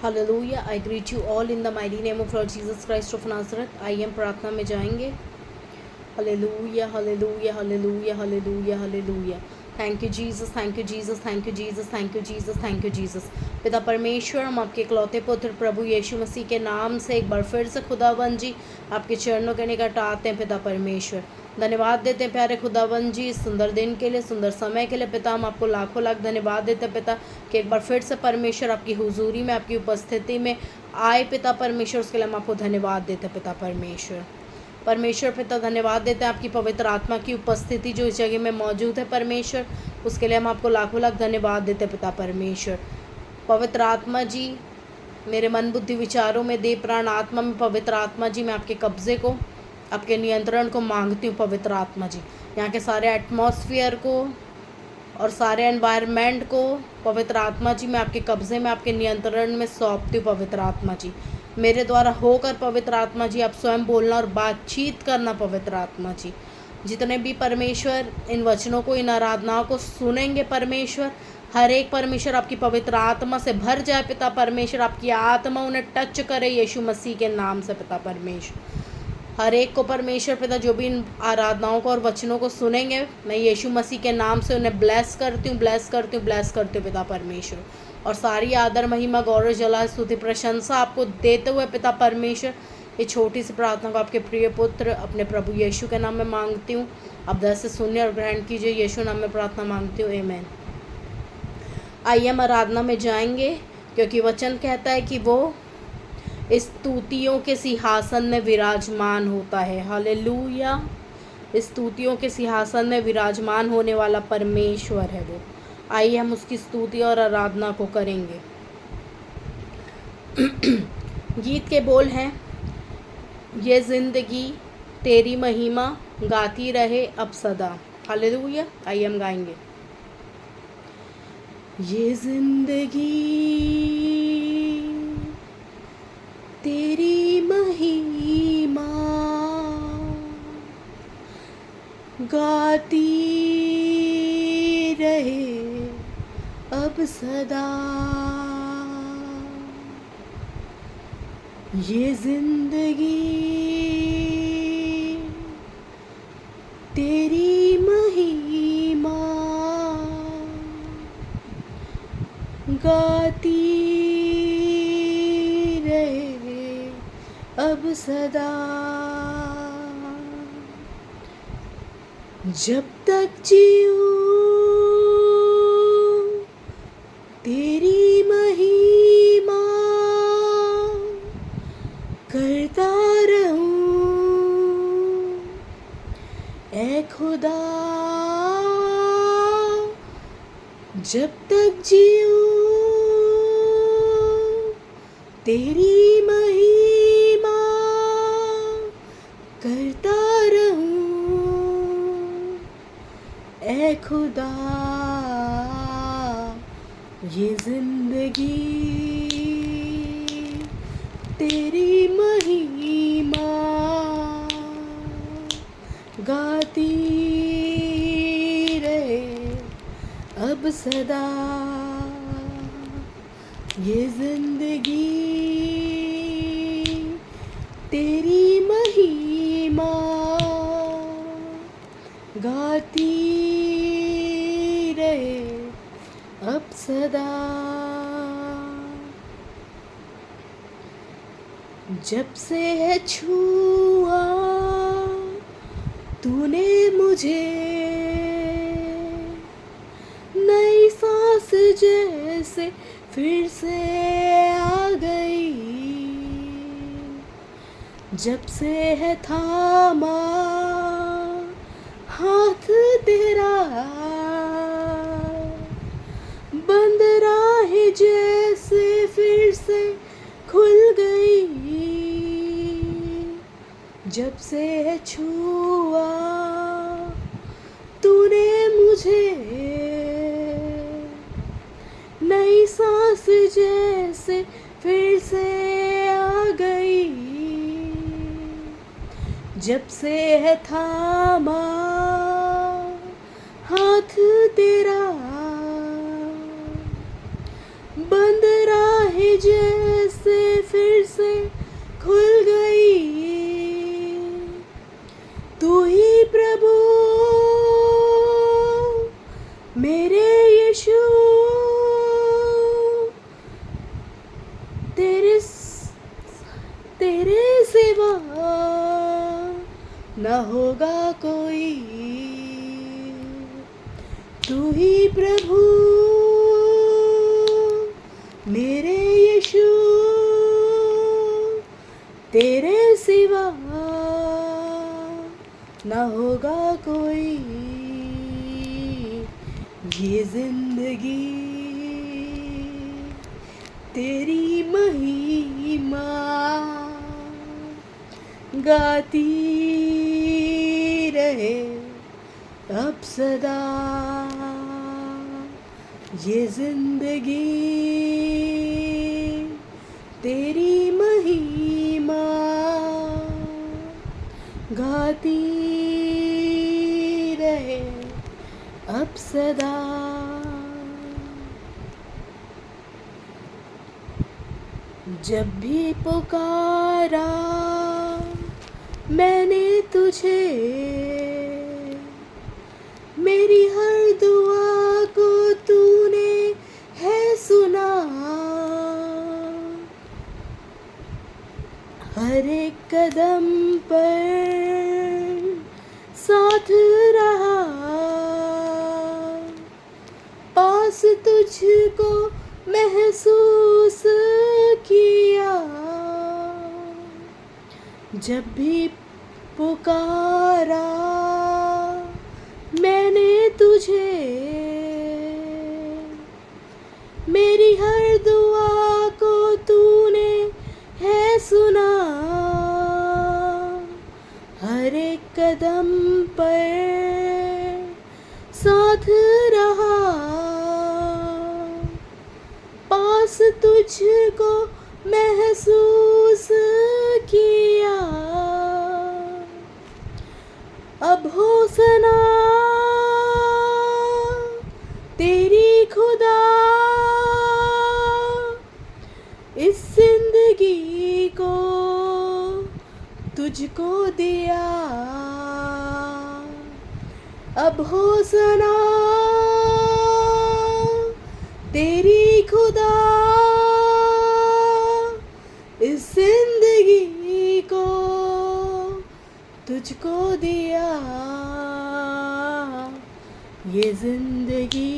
Hallelujah. I greet you all in the mighty name of Lord Jesus Christ of Nazareth. I am प्रार्थना में जाएंगे। Hallelujah hallelujah hallelujah hallelujah hallelujah. Thank you Jesus, thank you Jesus, thank you Jesus, thank you Jesus, thank you Jesus. पिता परमेश्वर, हम आपके इकलौते पुत्र प्रभु यीशु मसीह के नाम से एक बार फिर से खुदावन जी आपके चरणों के निकट आते हैं। पिता परमेश्वर, धन्यवाद देते हैं प्यारे खुदावन जी इस सुंदर दिन के लिए, सुंदर समय के लिए। पिता, हम आपको लाखों लाख धन्यवाद देते हैं पिता कि एक बार फिर से परमेश्वर आपकी हुजूरी में, आपकी उपस्थिति में आए पिता परमेश्वर। उसके लिए हम आपको धन्यवाद देते हैं पिता परमेश्वर। परमेश्वर पिता, धन्यवाद देते हैं आपकी पवित्र आत्मा की उपस्थिति जो इस जगह में मौजूद है परमेश्वर। उसके लिए हम आपको लाखों लाख धन्यवाद देते हैं पिता परमेश्वर। पवित्र आत्मा जी, मेरे मन बुद्धि विचारों में, देह प्राण आत्मा में, पवित्र आत्मा जी, मैं आपके कब्ज़े को, आपके नियंत्रण को मांगती हूँ। पवित्र आत्मा जी, यहाँ के सारे एटमॉस्फेयर को और सारे एनवायरनमेंट को पवित्र आत्मा जी मैं आपके कब्ज़े में, आपके नियंत्रण में सौंपती हूँ। पवित्र आत्मा जी, मेरे द्वारा होकर पवित्र आत्मा जी आप स्वयं बोलना और बातचीत करना। पवित्र आत्मा जी, जितने भी परमेश्वर इन वचनों को, इन आराधनाओं को सुनेंगे परमेश्वर, हर एक परमेश्वर आपकी पवित्र आत्मा से भर जाए पिता परमेश्वर। आपकी आत्मा उन्हें टच करे यीशु मसीह के नाम से पिता परमेश्वर। हर एक को परमेश्वर पिता जो भी इन आराधनाओं को और वचनों को सुनेंगे, मैं यीशु मसीह के नाम से उन्हें ब्लेस करती हूँ, ब्लेस करती हूँ, ब्लेस करती हूँ पिता परमेश्वर। और सारी आदर महिमा गौरव जला स्तुति प्रशंसा आपको देते हुए पिता परमेश्वर, ये छोटी सी प्रार्थना को आपके प्रिय पुत्र अपने प्रभु यीशु के नाम में मांगती हूँ। आप दया से सुनिए और ग्रहण कीजिए। यीशु नाम में प्रार्थना मांगती हूँ, आमीन। आइए हम आराधना में जाएंगे, क्योंकि वचन कहता है कि वो स्तुतियों के सिंहासन में विराजमान होता है। हालेलुया। स्तुतियों के सिंहासन में विराजमान होने वाला परमेश्वर है वो। आइए हम उसकी स्तुति और आराधना को करेंगे। गीत के बोल हैं, ये जिंदगी तेरी महिमा गाती रहे अब सदा। हालेलुया। आइए हम गाएंगे। ये जिंदगी तेरी महिमा गाती रहे अब सदा। ये जिंदगी तेरी महिमा गाती रहे अब सदा। जब तक जीऊं तेरी महिमा करता रहूं, ऐ खुदा। जब तक जीऊं तेरी महिमा करता रहूं, ऐ खुदा। ये जिंदगी तेरी महिमा गाती रहे अब सदा। ये जिंदगी तेरी महिमा गाती रहे अब सदा। जब से है छुआ तूने मुझे, नई सांस जैसे फिर से आ गई। जब से है थामा हाथ तेरा, बंद राहें जैसे फिर से खुल गई। जब से है छुआ तूने मुझे, नई सांस जैसे फिर से आ गई। जब से है थामा हाथ तेरा, बंद राहें न होगा कोई, तू ही प्रभु मेरे यीशु, तेरे सिवा न होगा कोई। ये जिंदगी तेरी महिमा गाती रहे अब सदा। ये जिंदगी तेरी महिमा गाती रहे अब सदा। जब भी पुकारा मैंने तुझे, मेरी हर दुआ को तूने है सुना। हर एक कदम पर साथ रहा, पास तुझको महसूस किया। जब भी पुकारा मैंने तुझे, मेरी हर दुआ को तूने है सुना। हर एक कदम पर साथ रहा, पास तुझको महसूस किया। अब हो सना तेरी खुदा, इस जिंदगी को तुझको दिया। अब हो सना तेरी खुदा, इस जिंदगी को तुझको दिया। ये जिंदगी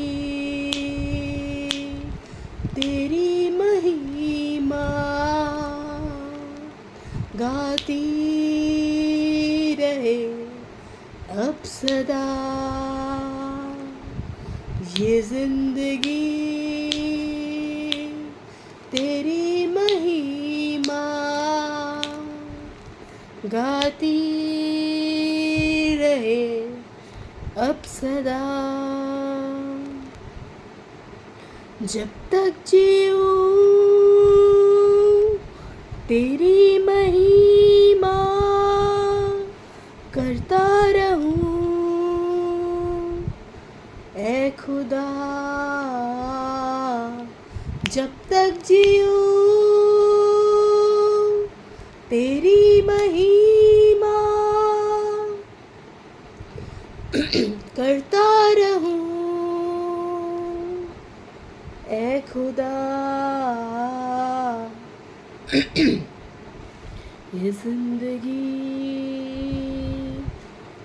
तेरी महिमा गाती रहे अब सदा। ये जिंदगी तेरी महिमा गाती रहे अब सदा। जब तक जीऊँ तेरी महिमा करता रहूं। ऐ खुदा जब तक जीऊँ तेरी महिमा करता रहूं। ऐ खुदा ये जिंदगी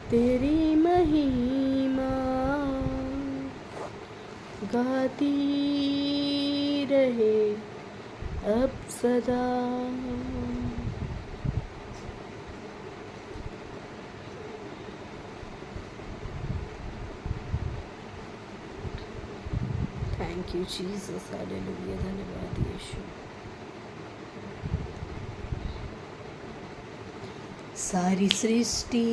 तेरी महिमा गाती रहे अब सदा। थैंक यू जीसस, हालेलुया, धन्यवाद यीशु। सारी सृष्टि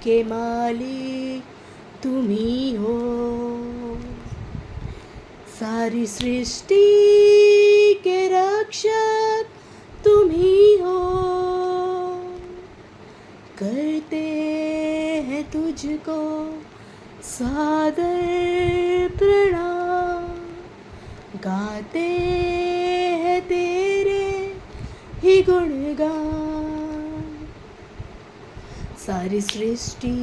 के मालिक तुम ही हो, सारी सृष्टि के रक्षक तुम ही हो। करते हैं तुझको सादर प्रणाम, गाते हैं तेरे ही गुणगान। सारी सृष्टि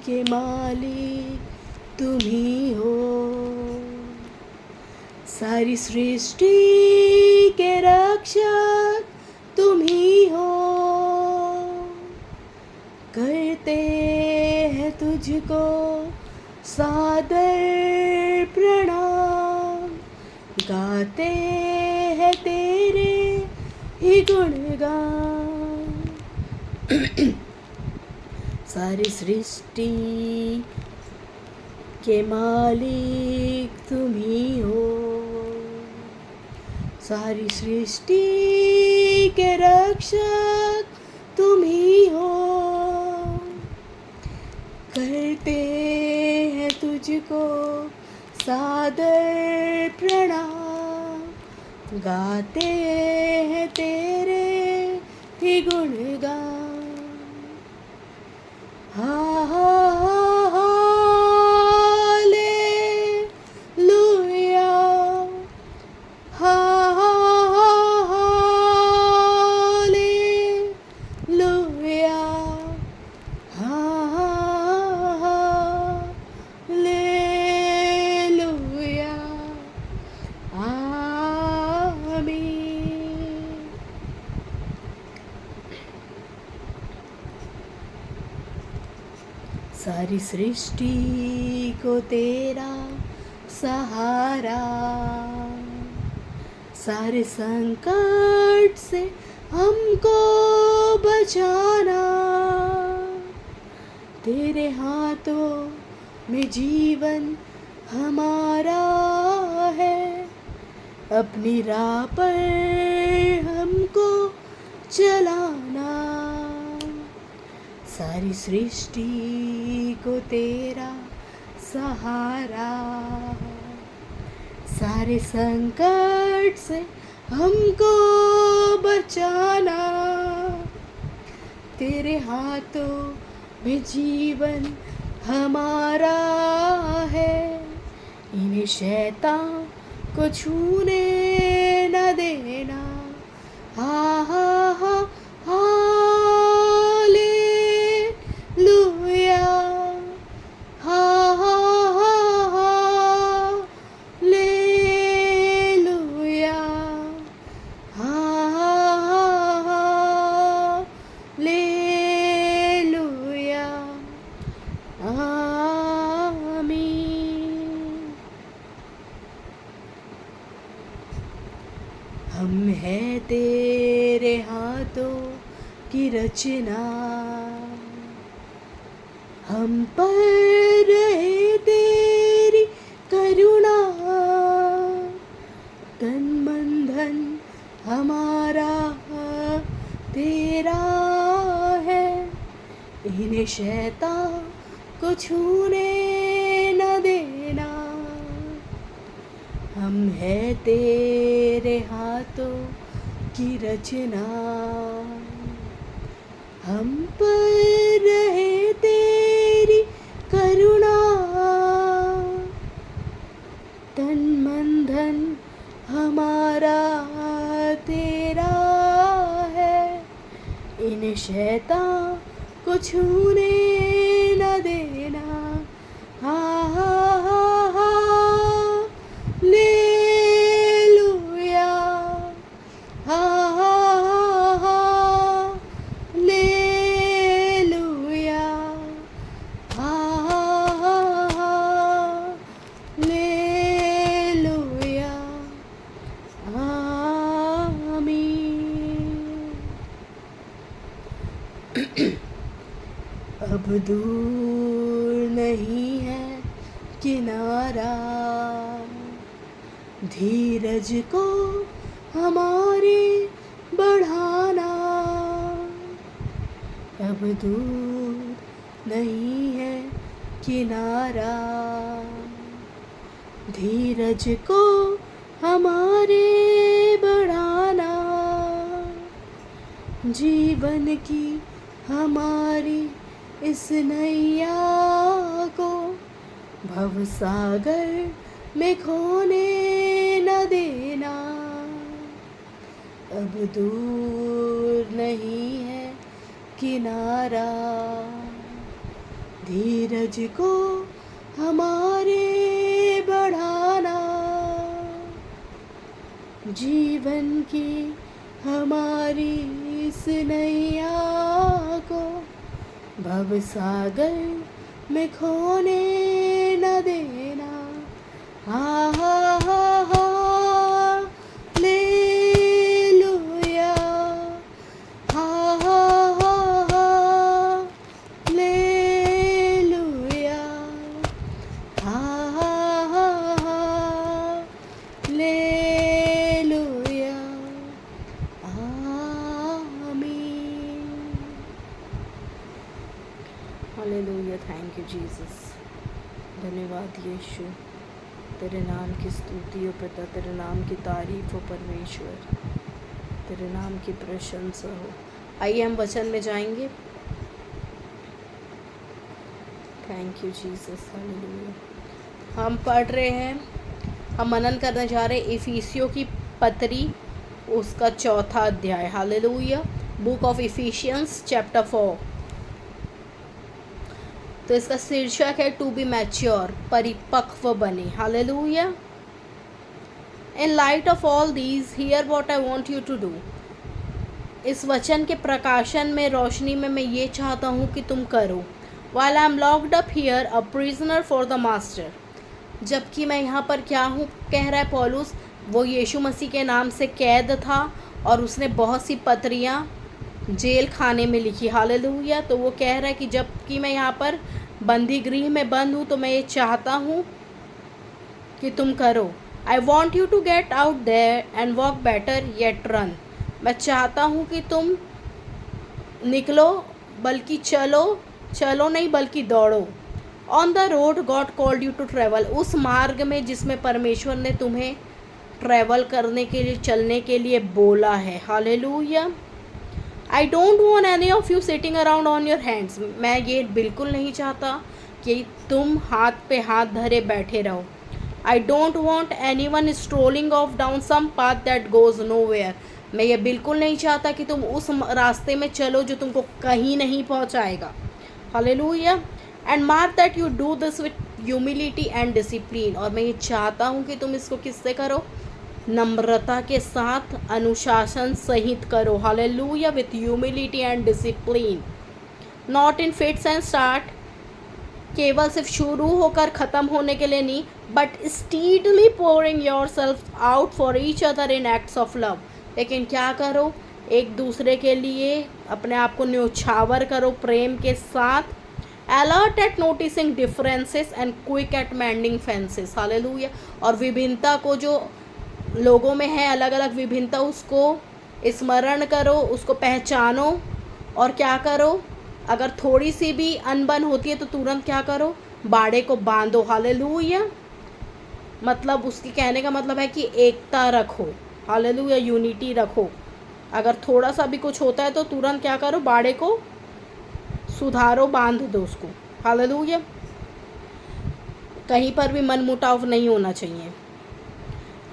के मालिक तुम ही हो, सारी सृष्टि के रक्षक तुम ही हो। तुझको सादर प्रणाम, गाते हैं तेरे ही गुणगान। सारी सृष्टि के मालिक तुम ही हो, सारी सृष्टि के रक्षक तुम ही हो। करते हैं तुझको सादर प्रणाम, गाते हैं तेरे ही गुणगान। सारी सृष्टि को तेरा सहारा, सारे संकट से हमको बचाना। तेरे हाथों में जीवन हमारा है, अपनी राह पर हमको चलाना। सारी सृष्टि को तेरा सहारा, सारे संकट से हमको बचाना। तेरे हाथों में जीवन हमारा है, इन्हें शैतान को छूने न देना। हा हा हा हम हैं तेरे हाथों की रचना, हम पर रहे तेरी करुणा। तन मन धन हमारा तेरा है, इन्हें शैतान को छूने न देना। हम हैं तेरे हाथों की रचना, हम पर रहे तेरी करुणा। तन मन धन हमारा तेरा है, इन्हें शैतान को छूने न देना। हा हा हा हा लेलुया, हा हा हा हा लेलुया, हा हा हा हा लेलुया, आमीन। अब दूर नहीं है किनारा, धीरज को हमारे बढ़ाना। अब दूर नहीं है किनारा, धीरज को हमारे बढ़ाना। जीवन की हमारी इस नैया को भवसागर में खोने न देना। अब दूर नहीं है किनारा, धीरज को हमारे बढ़ाना। जीवन की हमारी इस नैया को भवसागर में खोने न देना। हा हा हा हालेलुया, हा हा हा हालेलुया, हा हा हा हालेलुया, आमीन। Hallelujah, thank you Jesus. धन्यवाद यीशु, तेरे नाम की स्तुति हो पिता, तेरे नाम की तारीफ हो परमेश्वर, तेरे नाम की प्रशंसा हो। आइए हम वचन में जाएंगे। Thank you Jesus, hallelujah. हम पढ़ रहे हैं, हम मनन करने जा रहे हैं इफिसियों की पत्री, उसका 4था अध्याय। Hallelujah. Book of efficiency chapter 4। तो इसका शीर्षक है टू बी मैच्योर, परिपक्व बने। Hallelujah. In light of all these hear what I want you to do. इस वचन के प्रकाशन में, रोशनी में मैं ये चाहता हूँ कि तुम करो। While I am locked up here, a prisoner for the master। जबकि मैं यहाँ पर क्या हूँ, कह रहा है पौलुस, वो यीशु मसीह के नाम से कैद था और उसने बहुत सी पत्रियाँ जेल खाने में लिखी। हालेलुया। तो वो कह रहा है कि जबकि मैं यहाँ पर बंदी गृह में बंद हूँ, तो मैं ये चाहता हूँ कि तुम करो। I want you to get out there and walk better yet run. मैं चाहता हूँ कि तुम निकलो, बल्कि चलो नहीं बल्कि दौड़ो। On the road God called you to travel. उस मार्ग में जिसमें परमेश्वर ने तुम्हें ट्रैवल करने के लिए, चलने के लिए बोला है। Hallelujah. I don't want any of you sitting around on your hands. मैं ये बिल्कुल नहीं चाहता कि तुम हाथ पे हाथ धरे बैठे रहो। I don't want anyone strolling off down some path that goes nowhere. मैं ये बिल्कुल नहीं चाहता कि तुम उस रास्ते में चलो जो तुमको कहीं नहीं पहुंचाएगा। Hallelujah. And mark that you do this with humility and discipline. और मैं ये चाहता हूँ कि तुम इसको किससे करो, नम्रता के साथ, अनुशासन सहित करो। Hallelujah. With humility and discipline, not in fits and start. केवल सिर्फ शुरू होकर ख़त्म होने के लिए नहीं, but steadily pouring your self out for each other in acts of love. लेकिन क्या करो, एक दूसरे के लिए अपने आप को न्योछावर करो प्रेम के साथ। Alert at noticing differences and quick at mending fences. Hallelujah. और विभिन्नता को, जो लोगों में है अलग अलग विभिन्नता, उसको स्मरण करो, उसको पहचानो। और क्या करो, अगर थोड़ी सी भी अनबन होती है तो तुरंत क्या करो, बाड़े को बांधो। हालेलुया। मतलब उसकी कहने का मतलब है कि एकता रखो। हालेलुया। यूनिटी रखो। अगर थोड़ा सा भी कुछ होता है तो तुरंत क्या करो, बाड़े को सुधारो, बांध दो उसको। हालेलुया। कहीं पर भी मनमुटाव नहीं होना चाहिए।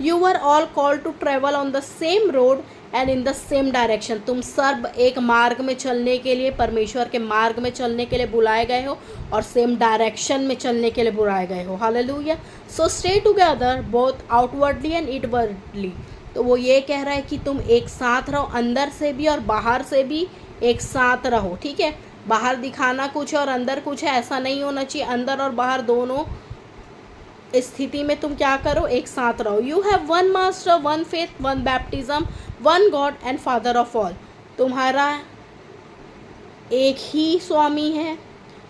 You are all called to travel on the same road and in the same direction. तुम सब एक मार्ग में चलने के लिए, परमेश्वर के मार्ग में चलने के लिए बुलाए गए हो और सेम डायरेक्शन में चलने के लिए बुलाए गए हो। Hallelujah. So stay together both outwardly and inwardly. तो वो ये कह रहा है कि तुम एक साथ रहो, अंदर से भी और बाहर से भी एक साथ रहो। ठीक है, बाहर दिखाना कुछ और अंदर कुछ है, ऐसा नहीं होना चाहिए। अंदर और बाहर दोनों स्थिति में तुम क्या करो, एक साथ रहो। You have one master, one faith, one baptism, one God and father of all. तुम्हारा एक ही स्वामी है,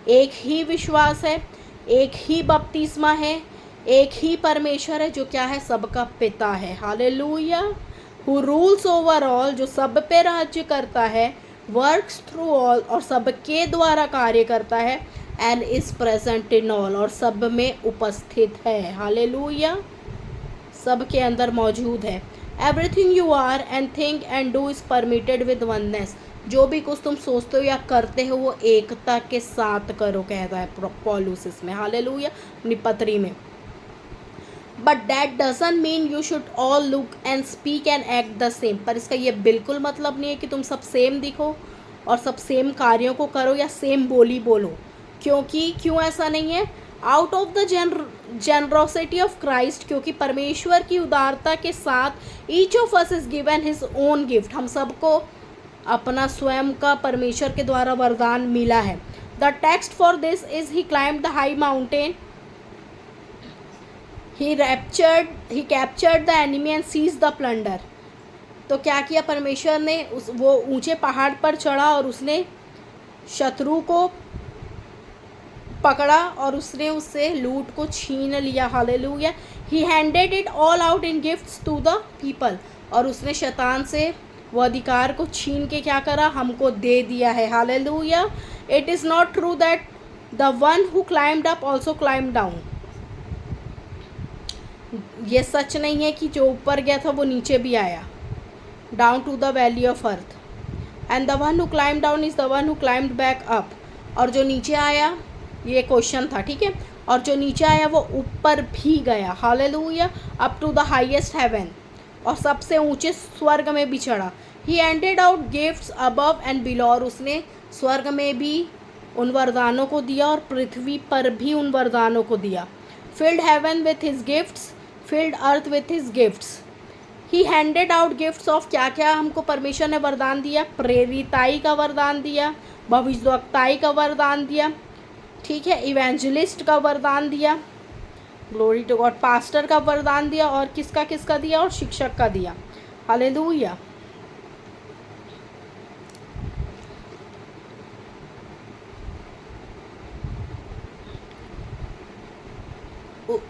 एक ही विश्वास है, एक ही बपतिस्मा है, एक ही परमेश्वर है जो क्या है, सबका पिता है। Hallelujah. Who rules over all, जो सब पे राज्य करता है, वर्क्स थ्रू ऑल, और सबके द्वारा कार्य करता है, and is present in all, और सब में उपस्थित है। हालेलुया। सब के अंदर मौजूद है। Everything you are and think and do is permeated with oneness. जो भी कुछ तुम सोचते हो या करते हो वो एकता के साथ करो, कहता है पौलुस इसमें। हालेलुया। अपनी पत्री में। But that doesn't mean you should all look and speak and act the same. पर इसका ये बिल्कुल मतलब नहीं है कि तुम सब सेम दिखो और सब सेम कार्यों को करो या सेम बोली बोलो। क्यों ऐसा नहीं है? Out of the generosity of Christ, क्योंकि परमेश्वर की उदारता के साथ each of us is given his own gift. हम सबको अपना स्वयं का परमेश्वर के द्वारा वरदान मिला है। The text for this is he climb the high mountain, he captured the enemy and seize the plunder. तो क्या किया परमेश्वर ने, वो ऊंचे पहाड़ पर चढ़ा और उसने शत्रु को पकड़ा और उसने उससे लूट को छीन लिया। Hallelujah. He handed it all out in gifts to the people, और उसने शैतान से वो अधिकार को छीन के क्या करा, हमको दे दिया है। Hallelujah. It is not true that the one who climbed up also climbed down. ये सच नहीं है कि जो ऊपर गया था वो नीचे भी आया, down to the valley of earth. And the one who climbed down is the one who climbed back up. और जो नीचे आया, ये क्वेश्चन था, ठीक है, और जो नीचे आया वो ऊपर भी गया। Hallelujah. Up to the highest heaven, और सबसे ऊंचे स्वर्ग में भी चढ़ा। He handed out gifts above and below, और उसने स्वर्ग में भी उन वरदानों को दिया और पृथ्वी पर भी उन वरदानों को दिया। Filled heaven with his gifts, filled earth with his gifts. He handed out gifts of, क्या क्या हमको परमेश्वर ने वरदान दिया, प्रेरिताई का वरदान दिया, भविष्यवक्ताई का वरदान दिया, ठीक है, इवेंजलिस्ट का वरदान दिया, ग्लोरी टू गॉड, पास्टर का वरदान दिया, और किसका किसका दिया, और शिक्षक का दिया। हालेलुया।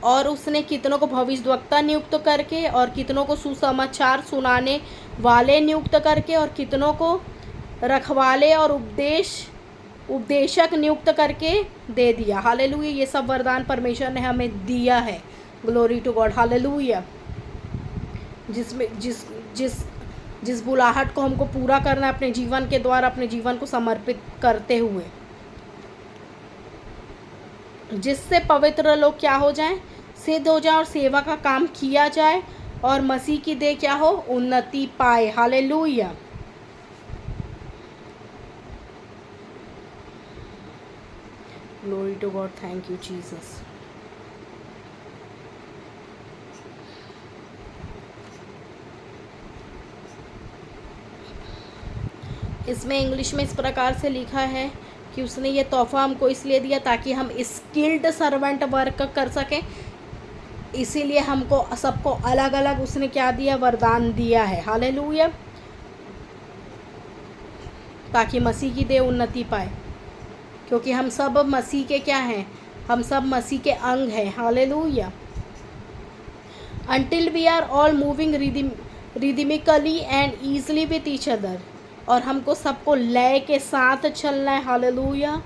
और उसने कितनों को भविष्यवक्ता नियुक्त करके, और कितनों को सुसमाचार सुनाने वाले नियुक्त करके, और कितनों को रखवाले और उपदेशक नियुक्त करके दे दिया। हालेलुया। ये सब वरदान परमेश्वर ने हमें दिया है। Glory to God. हालेलुया। जिसमें जिस बुलाहट को हमको पूरा करना है अपने जीवन के द्वारा, अपने जीवन को समर्पित करते हुए, जिससे पवित्र लोग क्या हो जाएं, सिद्ध हो जाए, और सेवा का काम किया जाए, और मसीह की देह क्या हो, उन्नति पाए। Hallelujah. Glory to God. Thank you, Jesus. इसमें इंग्लिश में इस प्रकार से लिखा है कि उसने ये तोहफा हमको इसलिए दिया ताकि हम स्किल्ड सर्वेंट वर्क कर सकें। इसीलिए हमको सबको अलग अलग उसने क्या दिया, वरदान दिया है। हालेलुया। ताकि मसीह की देह उन्नति पाए, क्योंकि हम सब मसीह के क्या हैं, हम सब मसीह के अंग हैं। Hallelujah. Until we are all moving rhythmically and easily with each other, और हमको सबको लय के साथ चलना है। Hallelujah.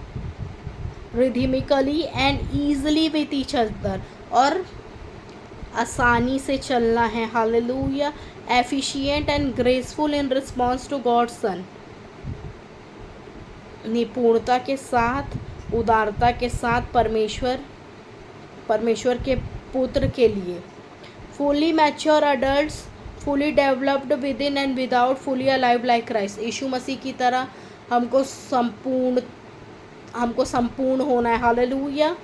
rhythmically and easily with each other, और आसानी से चलना है। Hallelujah. efficient and graceful in response to God's Son, निपुणता के साथ, उदारता के साथ परमेश्वर के पुत्र के लिए। Fully mature adults, fully developed within and without, fully alive like Christ. यीशु मसीह की तरह हमको संपूर्ण होना है। हालेलुया।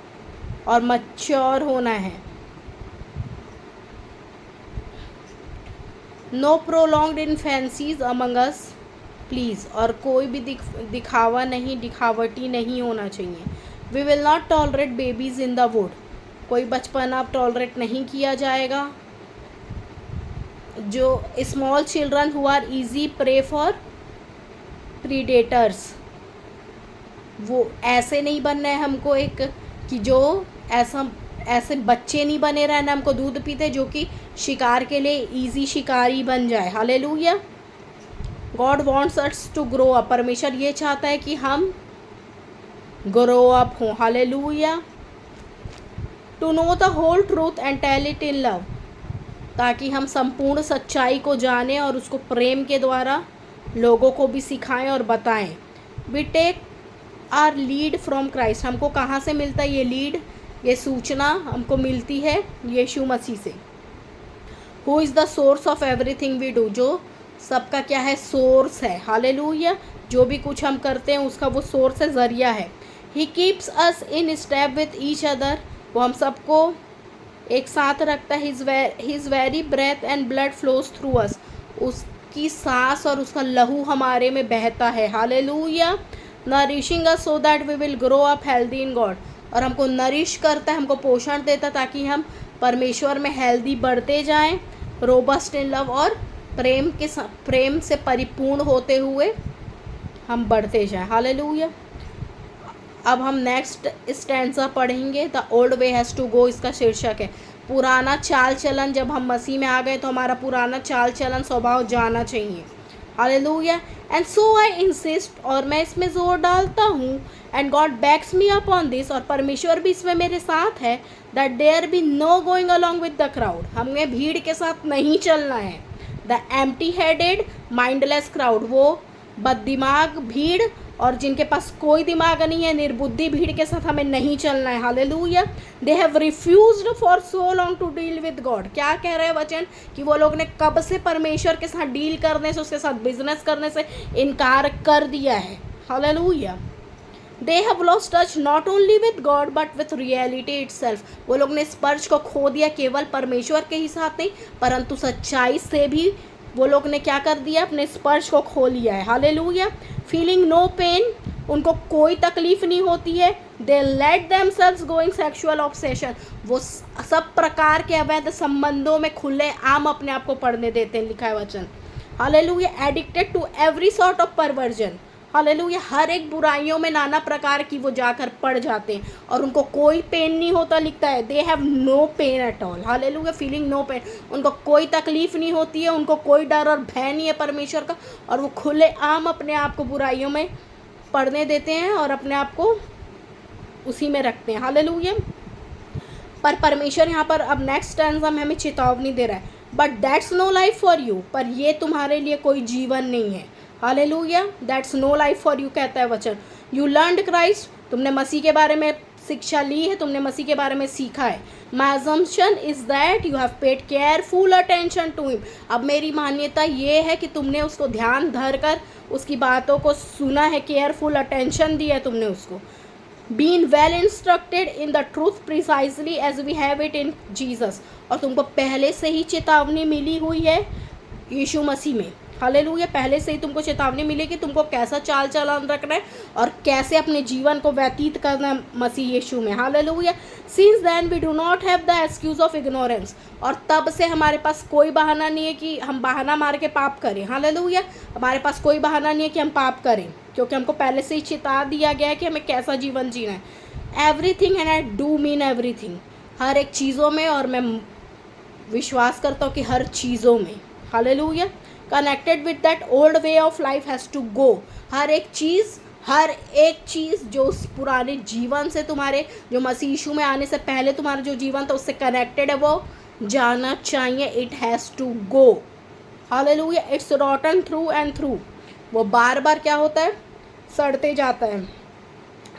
और मैच्योर होना है। No prolonged infancies among us please, और कोई भी दिखावटी नहीं होना चाहिए। We will not tolerate babies in the woods, कोई बचपना टॉलरेट नहीं किया जाएगा। जो small children who are easy prey for predators, वो ऐसे नहीं बनना है हमको, एक कि जो ऐसे बच्चे नहीं बने रहना, हमको दूध पीते जो कि शिकार के लिए इजी शिकारी बन जाए। Hallelujah. God wants us to grow up, परमेश्वर ये चाहता है कि हम ग्रो अप हों। Hallelujah. To know the whole truth and tell it in love, ताकि हम संपूर्ण सच्चाई को जानें और उसको प्रेम के द्वारा लोगों को भी सिखाएं और बताएं। We take our lead from Christ, हमको कहाँ से मिलता है ये लीड, ये सूचना हमको मिलती है यीशु मसीह से। Who is the source of everything we do, जो सबका क्या है, सोर्स है। हालेलुया। जो भी कुछ हम करते हैं उसका वो सोर्स है, ज़रिया है। He keeps us in step with each other, वो हम सबको एक साथ रखता है। His very breath and blood flows through us, उसकी सांस और उसका लहू हमारे में बहता है। Hallelujah. Nourishing us so that we will grow up healthy in God, और हमको नरिश करता है, हमको पोषण देता ताकि हम परमेश्वर में हेल्दी बढ़ते जाएं, रोबस्ट इन लव, और प्रेम से परिपूर्ण होते हुए हम बढ़ते जाएं। हालेलुया। अब हम नेक्स्ट स्टैंजा पढ़ेंगे, the old way has to go, इसका शीर्षक है पुराना चाल चलन। जब हम मसीह में आ गए तो हमारा पुराना चाल चलन स्वभाव जाना चाहिए। Hallelujah. And so I insist, और मैं इसमें जोर डालता हूँ, and God backs me up on this, और परमेश्वर भी इसमें मेरे साथ है, that there be no going along with the crowd, हमें भीड़ के साथ नहीं चलना है। The empty headed mindless crowd, वो बददिमाग भीड़ और जिनके पास कोई दिमाग नहीं है, निर्बुद्धि भीड़ के साथ हमें नहीं चलना है। Hallelujah. They have refused for so long to deal with God, क्या कह रहे हैं वचन कि वो लोग ने कब से परमेश्वर के साथ डील करने से, उसके साथ बिजनेस करने से इनकार कर दिया है। Hallelujah. They have lost touch not only with God but with reality itself, वो लोग ने स्पर्श को खो दिया, केवल परमेश्वर के ही साथ नहीं परंतु सच्चाई से भी वो लोग ने क्या कर दिया, अपने स्पर्श को खो लिया है। हालेलुया। फीलिंग नो पेन, उनको कोई तकलीफ नहीं होती है। They let themselves going sexual obsession, वो सब प्रकार के अवैध संबंधों में खुले आम अपने आप को पढ़ने देते हैं, लिखा है वचन। Hallelujah. Addicted to every sort of perversion, hallelujah, हर एक बुराइयों में नाना प्रकार की वो जाकर पड़ जाते हैं और उनको कोई पेन नहीं होता, लिखता है they have no pain at all. Hallelujah. Feeling no pain, उनको कोई तकलीफ नहीं होती है, उनको कोई डर और भय नहीं है परमेश्वर का, और वो खुले आम अपने आप को बुराइयों में पड़ने देते हैं और अपने आप को उसी में रखते हैं। हालेलुया। पर परमेश्वर यहाँ पर अब नेक्स्ट स्टैंजा में हमें चेतावनी दे रहा है, but that's no life for you, पर ये तुम्हारे लिए कोई जीवन नहीं है। Hallelujah. That's no life for you, कहता है वचन। यू लर्नड क्राइस्ट, तुमने मसीह के बारे में शिक्षा ली है, तुमने मसीह के बारे में सीखा है। My assumption is that you have paid careful attention to him, अब मेरी मान्यता ये है कि तुमने उसको ध्यान धर कर उसकी बातों को सुना है, केयरफुल अटेंशन दिया है तुमने उसको। Been well instructed in the truth precisely as we have it in Jesus, और तुमको पहले से ही चेतावनी मिली हुई है यीशु मसीह में। हालेलुया। पहले से ही तुमको चेतावनी मिली कि तुमको कैसा चाल चलन रखना है और कैसे अपने जीवन को व्यतीत करना है मसीह यीशु में। Hallelujah. Since then we do not have the excuse of ignorance, और तब से हमारे पास कोई बहाना नहीं है कि हम बहाना मार के पाप करें। हालेलुया। हमारे पास कोई बहाना नहीं है कि हम पाप करें, क्योंकि हमको पहले से ही चेता दिया गया है कि हमें कैसा जीवन जीना है। Everything, and I do mean everything, हर एक चीज़ों में, और मैं विश्वास करता हूँ कि हर चीज़ों में। Hallelujah. Connected with that old way of life has to go, हर एक चीज़ जो उस पुराने जीवन से, तुम्हारे जो मसीह यीशु में आने से पहले तुम्हारा जो जीवन था उससे कनेक्टेड है, वो जाना चाहिए। It has to go. Hallelujah. It's rotten through and through, वो बार बार क्या होता है, सड़ते जाता है।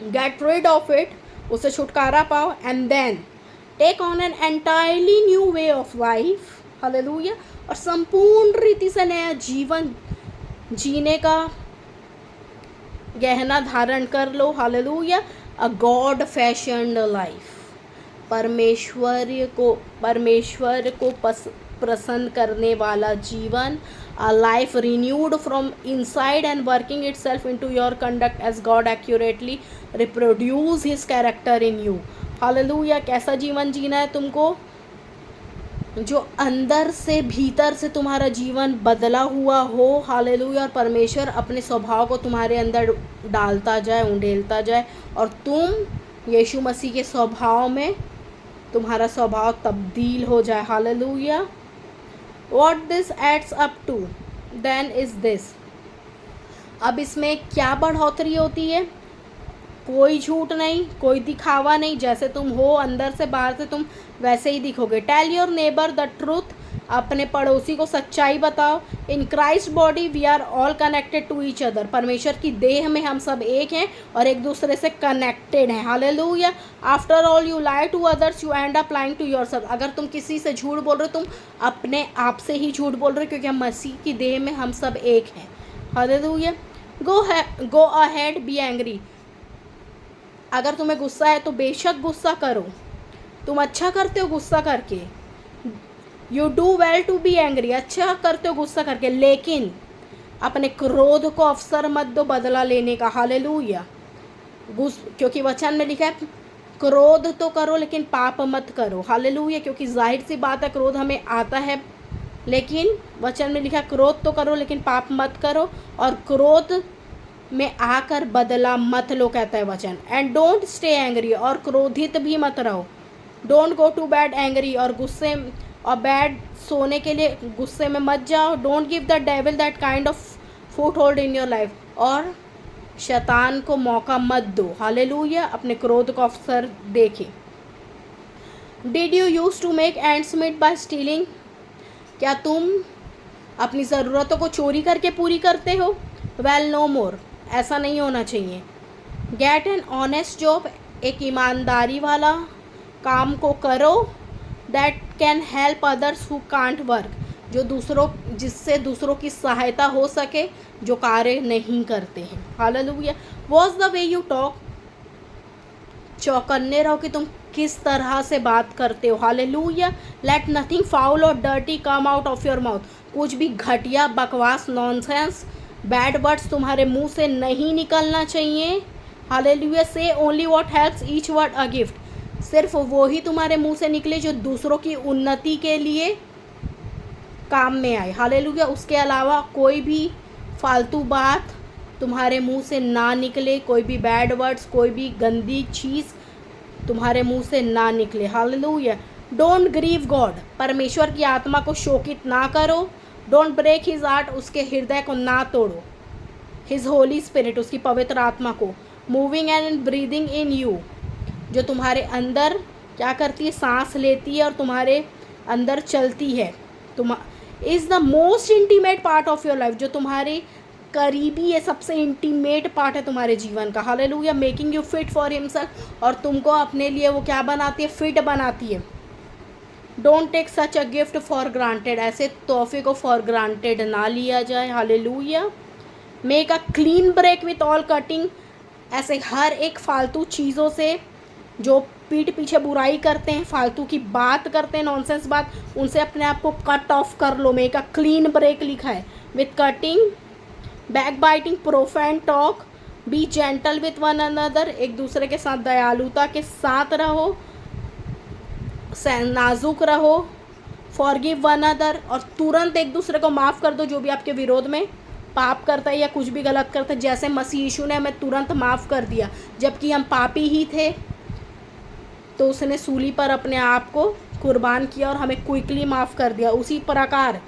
गेट रिड ऑफ इट, उससे छुटकारा पाओ, and then take on an entirely new way of life. Hallelujah. और संपूर्ण रीति से नया जीवन जीने का गहना धारण कर लो। Hallelujah. A God fashioned life, परमेश्वर को प्रसन्न करने वाला जीवन। A life renewed from inside and working itself into your conduct as God accurately reproduces his character in you. Hallelujah. कैसा जीवन जीना है तुमको, जो अंदर से भीतर से तुम्हारा जीवन बदला हुआ हो। हालेलुया। और परमेश्वर अपने स्वभाव को तुम्हारे अंदर डालता जाए, उंडेलता जाए, और तुम यीशु मसीह के स्वभाव में, तुम्हारा स्वभाव तब्दील हो जाए। Hallelujah. What this adds up to then is this, अब इसमें क्या बढ़ोतरी होती है, कोई झूठ नहीं, कोई दिखावा नहीं, जैसे तुम हो अंदर से बाहर से तुम वैसे ही दिखोगे। Tell your neighbour the truth, अपने पड़ोसी को सच्चाई बताओ। In Christ body we are all connected to each other, परमेश्वर की देह में हम सब एक हैं और एक दूसरे से कनेक्टेड हैं। Hallelujah. After all you lie to others, you end up lying to yourself, अगर तुम किसी से झूठ बोल रहे हो, तुम अपने आप से ही झूठ बोल रहे हो, क्योंकि हम मसीह की देह में हम सब एक हैं। Hallelujah. Go ahead, be angry, अगर तुम्हें गुस्सा है तो बेशक गुस्सा करो, तुम अच्छा करते हो गुस्सा करके। You do well to be angry, अच्छा करते हो गुस्सा करके, लेकिन अपने क्रोध को अवसर मत दो बदला लेने का। हालेलुया। क्योंकि वचन में लिखा है क्रोध तो करो लेकिन पाप मत करो। हालेलुया। क्योंकि जाहिर सी बात है क्रोध हमें आता है, लेकिन वचन में लिखा क्रोध तो करो लेकिन पाप मत करो, और क्रोध में आकर बदला मत लो, कहता है वचन। एंड डोंट स्टे एंग्री, और क्रोधित भी मत रहो। Don't go to bed angry, और गुस्से और बैड सोने के लिए गुस्से में मत जाओ। Don't give the devil that kind of foot hold in your life, और शैतान को मौका मत दो। हालेलुया। अपने क्रोध को अवसर देके। Did you use to make ends meet by stealing, क्या तुम अपनी ज़रूरतों को चोरी करके पूरी करते हो? वेल नो मोर, ऐसा नहीं होना चाहिए। गेट एन ऑनेस्ट जॉब, एक ईमानदारी वाला काम को करो। That can help others who can't work, जिससे दूसरों की सहायता हो सके जो कार्य नहीं करते हैं। Hallelujah. Watch the way you talk, चौकन्ने रहो कि तुम किस तरह से बात करते हो। हालेलुया। लेट नथिंग फाउल और dirty come out of your mouth, कुछ भी घटिया बकवास नॉनसेंस बैड वर्ड्स तुम्हारे मुंह से नहीं निकलना चाहिए। हालेलुया। से only what helps each word a gift, सिर्फ वो ही तुम्हारे मुंह से निकले जो दूसरों की उन्नति के लिए काम में आए। हालेलुया। उसके अलावा कोई भी फालतू बात तुम्हारे मुंह से ना निकले, कोई भी बैड वर्ड्स, कोई भी गंदी चीज़ तुम्हारे मुंह से ना निकले। हालेलुया। डोंट ग्रीव गॉड, परमेश्वर की आत्मा को शोकित ना करो। डोंट ब्रेक हिज हार्ट, उसके हृदय को ना तोड़ो। हिज होली स्पिरिट, उसकी पवित्र आत्मा को। Moving and breathing in you, जो तुम्हारे अंदर क्या करती है, सांस लेती है और तुम्हारे अंदर चलती है। Is the most intimate part of your life, जो तुम्हारे करीबी है, सबसे इंटीमेट पार्ट है तुम्हारे जीवन का। Hallelujah. Making you fit for himself, और तुमको अपने लिए वो क्या बनाती है, फिट बनाती है। Don't take such a gift for granted, ऐसे तोहफे को फॉर ग्रांटेड ना लिया जाए। Hallelujah. Make a clean break with all cutting, ऐसे हर एक फालतू चीज़ों से जो पीठ पीछे बुराई करते हैं, फालतू की बात करते हैं, नॉनसेंस बात, उनसे अपने आप को कट ऑफ कर लो। मेक अ क्लीन ब्रेक लिखा है। With cutting, backbiting, profane talk, be gentle with one another, एक दूसरे के साथ दयालुता के साथ रहो, नाजुक रहो। फॉरगिव वन अदर, और तुरंत एक दूसरे को माफ़ कर दो जो भी आपके विरोध में पाप करता है या कुछ भी गलत करता है। जैसे मसीह यीशु ने हमें तुरंत माफ़ कर दिया, जबकि हम पापी ही थे, तो उसने सूली पर अपने आप को कुर्बान किया और हमें क्विकली माफ़ कर दिया। उसी प्रकार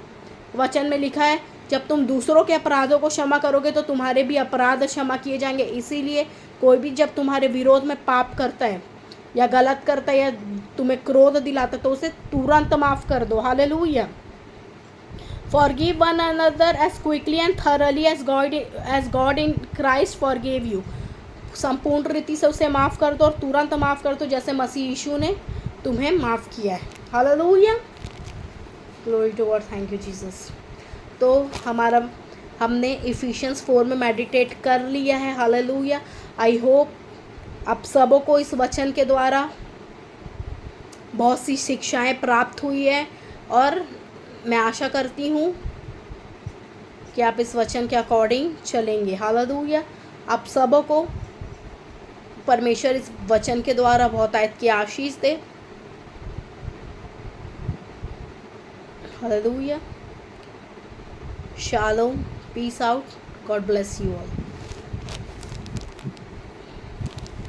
वचन में लिखा है, जब तुम दूसरों के अपराधों को क्षमा करोगे तो तुम्हारे भी अपराध क्षमा किए जाएंगे। इसीलिए कोई भी जब तुम्हारे विरोध में पाप करता है या गलत करता है या तुम्हें क्रोध दिलाता है, तो उसे तुरंत माफ़ कर दो। Hallelujah. Forgive one another as quickly and thoroughly as God in Christ forgive you, संपूर्ण रीति से उसे माफ़ कर दो और तुरंत माफ़ कर दो जैसे मसीह यीशु ने तुम्हें माफ़ किया है। Hallelujah. Glory to God. Thank you Jesus. तो हमने इफिशियंस 4 में मेडिटेट कर लिया है। हालेलुया। आई होप आप सबों को इस वचन के द्वारा बहुत सी शिक्षाएं प्राप्त हुई है, और मैं आशा करती हूँ कि आप इस वचन के अकॉर्डिंग चलेंगे। हालेलुया। आप सबों को परमेश्वर इस वचन के द्वारा बहुत आयत की आशीष दे। Hallelujah. Shalom, peace out, God bless you all.